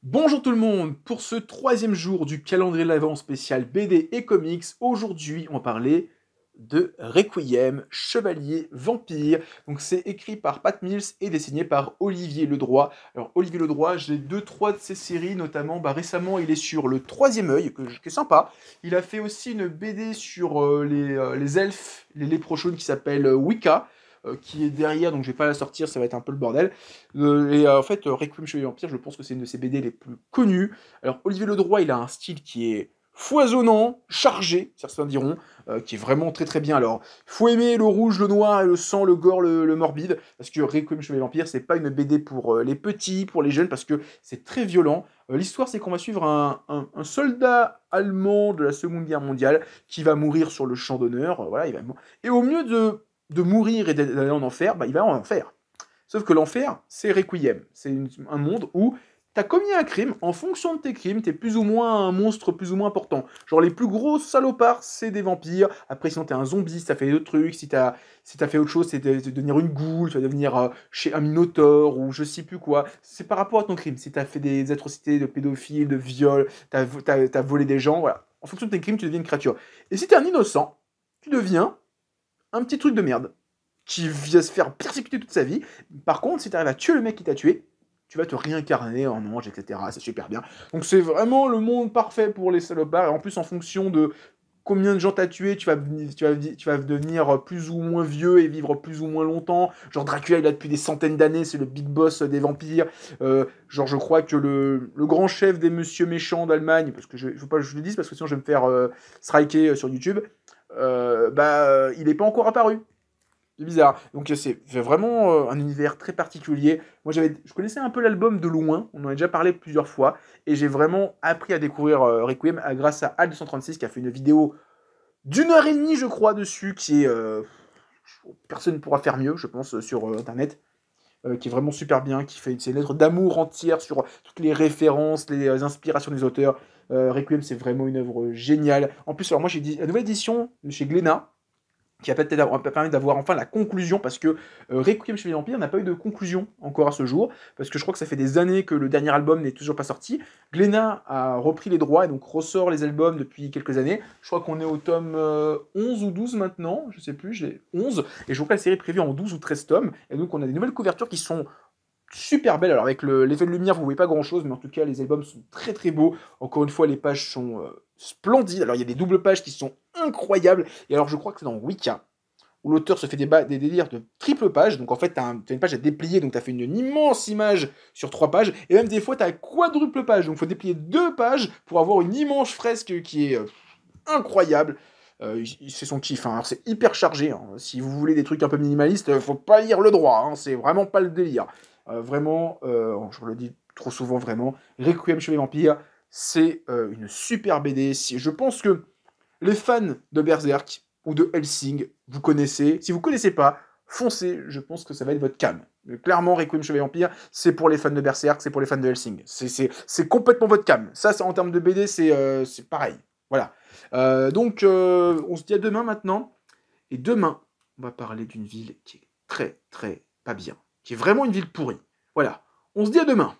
Bonjour tout le monde, pour ce troisième jour du calendrier de l'Avent spécial BD et comics, aujourd'hui on va parler de Requiem, Chevalier Vampire. Donc c'est écrit par Pat Mills et dessiné par Olivier Ledroit. Alors Olivier Ledroit, j'ai deux, trois de ses séries, notamment récemment il est sur Le Troisième Œil, qui est sympa. Il a fait aussi une BD sur les elfes, les léprochaunes qui s'appelle Wicca. Qui est derrière, donc je vais pas la sortir, ça va être un peu le bordel. En fait, Requiem Chevalier Vampire, je pense que c'est une de ses BD les plus connues. Alors, Olivier Ledroit, il a un style qui est foisonnant, chargé, certains diront, qui est vraiment très très bien. Alors, il faut aimer le rouge, le noir, et le sang, le gore, le morbide, parce que Requiem Chevalier Vampire, c'est pas une BD pour les petits, pour les jeunes, parce que c'est très violent. L'histoire, c'est qu'on va suivre un soldat allemand de la Seconde Guerre mondiale qui va mourir sur le champ d'honneur. Voilà, et au mieux de mourir et d'aller en enfer, il va en enfer. Sauf que l'enfer, c'est Requiem. C'est un monde où t'as commis un crime, en fonction de tes crimes, t'es plus ou moins un monstre plus ou moins important. Genre les plus gros salopards, c'est des vampires. Après, sinon t'es un zombie, si t'as fait d'autres trucs, si t'as fait autre chose, c'est de devenir une goule, tu vas devenir chez un minotaure, ou je sais plus quoi. C'est par rapport à ton crime. Si t'as fait des atrocités de pédophiles, de viols, t'as volé des gens, voilà. En fonction de tes crimes, tu deviens une créature. Et si t'es un innocent, tu deviens un petit truc de merde qui vient se faire persécuter toute sa vie. Par contre, si tu arrives à tuer le mec qui t'a tué, tu vas te réincarner en ange, etc. C'est super bien. Donc c'est vraiment le monde parfait pour les salopards. Et en plus, en fonction de combien de gens t'as tué, tu vas devenir plus ou moins vieux et vivre plus ou moins longtemps. Genre Dracula, il a depuis des centaines d'années, c'est le big boss des vampires. Genre je crois que le grand chef des monsieur méchants d'Allemagne, parce que faut pas que je le dise, parce que sinon je vais me faire striker sur YouTube, il n'est pas encore apparu. C'est bizarre. Donc c'est vraiment un univers très particulier. Moi je connaissais un peu l'album de loin, on en a déjà parlé plusieurs fois, et j'ai vraiment appris à découvrir Requiem grâce à Al236 qui a fait une vidéo d'1 heure et demie je crois dessus, qui est... personne ne pourra faire mieux je pense sur internet, qui est vraiment super bien, qui fait une lettre d'amour entière sur toutes les références, les inspirations des auteurs. Requiem c'est vraiment une œuvre géniale. En plus alors moi j'ai dit la nouvelle édition de chez Glénat, qui a peut-être permis d'avoir enfin la conclusion, parce que Requiem chez les Vampires n'a pas eu de conclusion encore à ce jour, parce que je crois que ça fait des années que le dernier album n'est toujours pas sorti. Glénat a repris les droits et donc ressort les albums depuis quelques années. Je crois qu'on est au tome 11 ou 12 maintenant, je sais plus, j'ai 11, et je crois que la série est prévue en 12 ou 13 tomes, et donc on a des nouvelles couvertures qui sont super belles. Alors avec l'effet de lumière, vous voyez pas grand chose, mais en tout cas les albums sont très très beaux. Encore une fois, les pages sont splendides. Alors il y a des doubles pages qui sont incroyables. Et alors je crois que c'est dans Wicca, où l'auteur se fait des délires de triple page. Donc en fait, t'as une page à déplier, donc t'as fait une immense image sur 3 pages. Et même des fois, t'as quadruple page, donc il faut déplier 2 pages pour avoir une immense fresque qui est incroyable. C'est son kiff, hein. Alors c'est hyper chargé, hein. Si vous voulez des trucs un peu minimalistes, faut pas lire le droit, hein. C'est vraiment pas le délire. Vraiment, je le dis trop souvent, vraiment, Requiem chez les vampires, c'est une super BD. Je pense que les fans de Berserk ou de Hellsing, vous connaissez. Si vous connaissez pas, foncez, je pense que ça va être votre cam. Clairement, Requiem chez les vampires, c'est pour les fans de Berserk, c'est pour les fans de Hellsing. C'est complètement votre cam. Ça, en termes de BD, c'est pareil. Voilà. On se dit à demain maintenant. Et demain, on va parler d'une ville qui est très, très pas bien. Qui est vraiment une ville pourrie. Voilà. On se dit à demain.